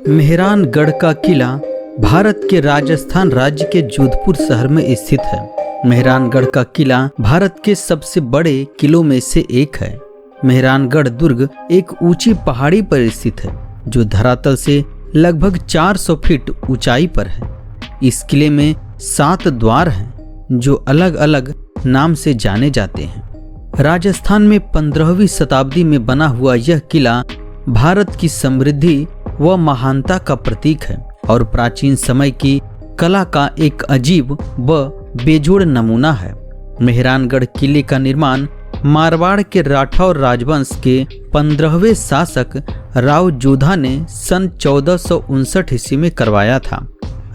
मेहरानगढ़ का किला भारत के राजस्थान राज्य के जोधपुर शहर में स्थित है। मेहरानगढ़ का किला भारत के सबसे बड़े किलों में से एक है। मेहरानगढ़ दुर्ग एक ऊंची पहाड़ी पर स्थित है जो धरातल से लगभग 400 फीट ऊंचाई पर है। इस किले में 7 द्वार हैं जो अलग अलग नाम से जाने जाते हैं। राजस्थान में 15वीं शताब्दी में बना हुआ यह किला भारत की समृद्धि व महानता का प्रतीक है और प्राचीन समय की कला का एक अजीब व बेजोड़ नमूना है। मेहरानगढ़ किले का निर्माण मारवाड़ के राठौर राजवंश के 15वें शासक राव जोधा ने सन 1459 ईस्वी में करवाया था।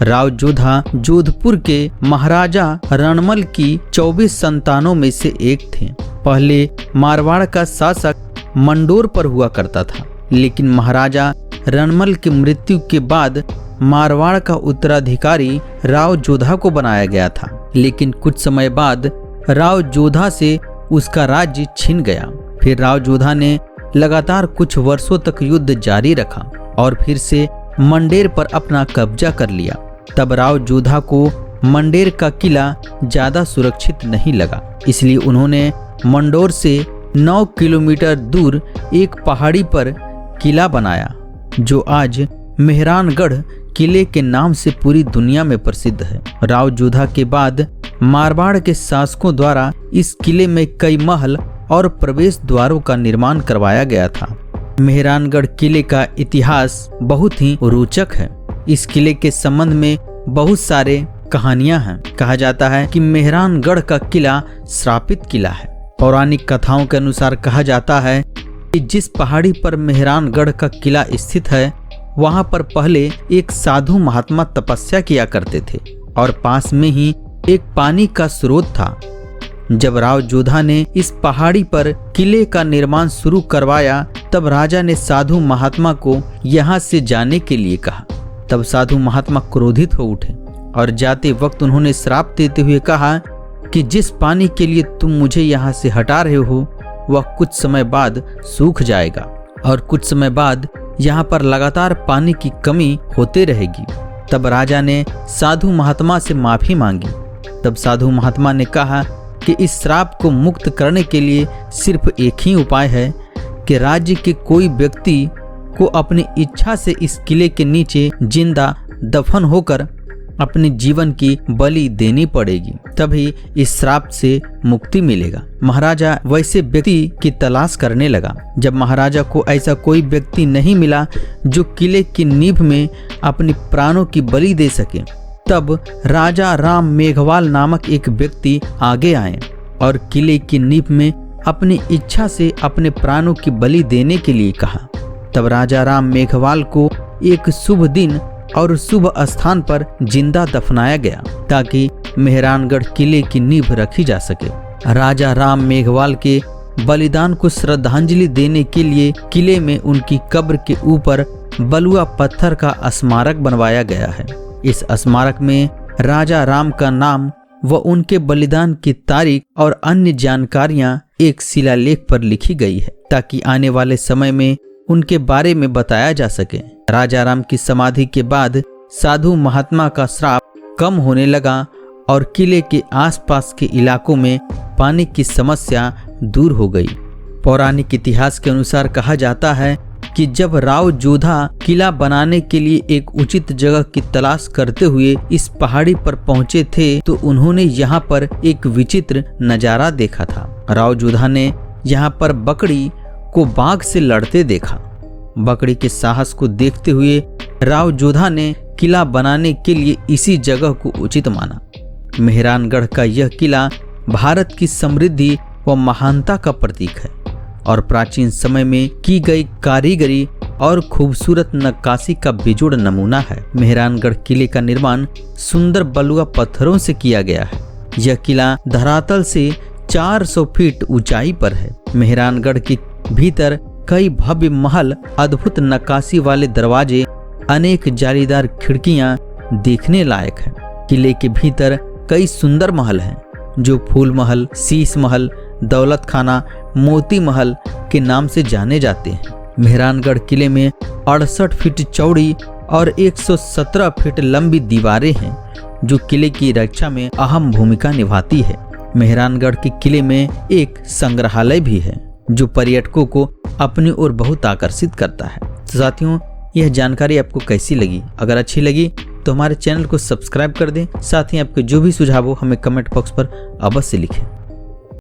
राव जोधा जोधपुर के महाराजा रणमल की 24 संतानों में से एक थे। पहले मारवाड़ का शासक मंडोर पर हुआ करता था, लेकिन महाराजा रणमल की मृत्यु के बाद मारवाड़ का उत्तराधिकारी राव जोधा को बनाया गया था। लेकिन कुछ समय बाद राव जोधा से उसका राज्य छिन गया। फिर राव जोधा ने लगातार कुछ वर्षों तक युद्ध जारी रखा और फिर से मंडेर पर अपना कब्जा कर लिया। तब राव जोधा को मंडेर का किला ज्यादा सुरक्षित नहीं लगा, इसलिए उन्होंने मंडोर से 9 किलोमीटर दूर एक पहाड़ी पर किला बनाया जो आज मेहरानगढ़ किले के नाम से पूरी दुनिया में प्रसिद्ध है। राव जोधा के बाद मारवाड़ के शासकों द्वारा इस किले में कई महल और प्रवेश द्वारों का निर्माण करवाया गया था। मेहरानगढ़ किले का इतिहास बहुत ही रोचक है। इस किले के संबंध में बहुत सारे कहानियां हैं। कहा जाता है कि मेहरानगढ़ का किला श्रापित किला है। पौराणिक कथाओं के अनुसार कहा जाता है कि जिस पहाड़ी पर मेहरानगढ़ का किला स्थित है वहां पर पहले एक साधु महात्मा तपस्या किया करते थे और पास में ही एक पानी का स्रोत था। जब राव जोधा ने इस पहाड़ी पर किले का निर्माण शुरू करवाया तब राजा ने साधु महात्मा को यहाँ से जाने के लिए कहा। तब साधु महात्मा क्रोधित हो उठे और जाते वक्त उन्होंने श्राप देते हुए कहा कि जिस पानी के लिए तुम मुझे यहाँ से हटा रहे हो वह कुछ समय बाद सूख जाएगा और कुछ समय बाद यहाँ पर लगातार पानी की कमी होते रहेगी। तब राजा ने साधु महात्मा से माफी मांगी। तब साधु महात्मा ने कहा कि इस श्राप को मुक्त करने के लिए सिर्फ एक ही उपाय है कि राज्य के कोई व्यक्ति को अपनी इच्छा से इस किले के नीचे जिंदा दफन होकर अपने जीवन की बलि देनी पड़ेगी, तभी इस श्राप से मुक्ति मिलेगा। महाराजा वैसे व्यक्ति की तलाश करने लगा। जब महाराजा को ऐसा कोई व्यक्ति नहीं मिला जो किले की नींव में अपनी प्राणों की बलि दे सके, तब राजा राम मेघवाल नामक एक व्यक्ति आगे आए और किले की नींव में अपनी इच्छा से अपने प्राणों की बलि देने के लिए कहा। तब राजा राम मेघवाल को एक शुभ दिन और शुभ स्थान पर जिंदा दफनाया गया ताकि मेहरानगढ़ किले की नींव रखी जा सके। राजा राम मेघवाल के बलिदान को श्रद्धांजलि देने के लिए किले में उनकी कब्र के ऊपर बलुआ पत्थर का स्मारक बनवाया गया है। इस स्मारक में राजा राम का नाम व उनके बलिदान की तारीख और अन्य जानकारियां एक शिलालेख पर लिखी गई है ताकि आने वाले समय में उनके बारे में बताया जा सके। राजा राम की समाधि के बाद साधु महात्मा का श्राप कम होने लगा और किले के आसपास के इलाकों में पानी की समस्या दूर हो गई। पौराणिक इतिहास के अनुसार कहा जाता है कि जब राव जोधा किला बनाने के लिए एक उचित जगह की तलाश करते हुए इस पहाड़ी पर पहुंचे थे तो उन्होंने यहाँ पर एक विचित्र नजारा देखा था। राव जोधा ने यहाँ पर बकरी को बाघ से लड़ते देखा। बकरी के साहस को देखते हुए राव जोधा ने किला बनाने के लिए इसी जगह को उचित माना। मेहरानगढ़ का यह किला भारत की समृद्धि व महानता का प्रतीक है और प्राचीन समय में की गई कारीगरी और खूबसूरत नक्काशी का बेजोड़ नमूना है। मेहरानगढ़ किले का निर्माण सुंदर बलुआ पत्थरों से किया गया है। यह किला धरातल से 400 फीट ऊंचाई पर है। मेहरानगढ़ के भीतर कई भव्य महल, अद्भुत नक्काशी वाले दरवाजे, अनेक जालीदार खिड़कियां देखने लायक हैं। किले के भीतर कई सुंदर महल हैं जो फूल महल, शीश महल, दौलत खाना, मोती महल के नाम से जाने जाते हैं। मेहरानगढ़ किले में 68 फीट चौड़ी और 117 फीट लंबी दीवारें हैं जो किले की रक्षा में अहम भूमिका निभाती है। मेहरानगढ़ के किले में एक संग्रहालय भी है जो पर्यटकों को अपनी ओर बहुत आकर्षित करता है। तो साथियों, यह जानकारी आपको कैसी लगी? अगर अच्छी लगी तो हमारे चैनल को सब्सक्राइब कर दें। साथ ही आपके जो भी सुझाव हो हमें कमेंट बॉक्स पर अवश्य लिखें।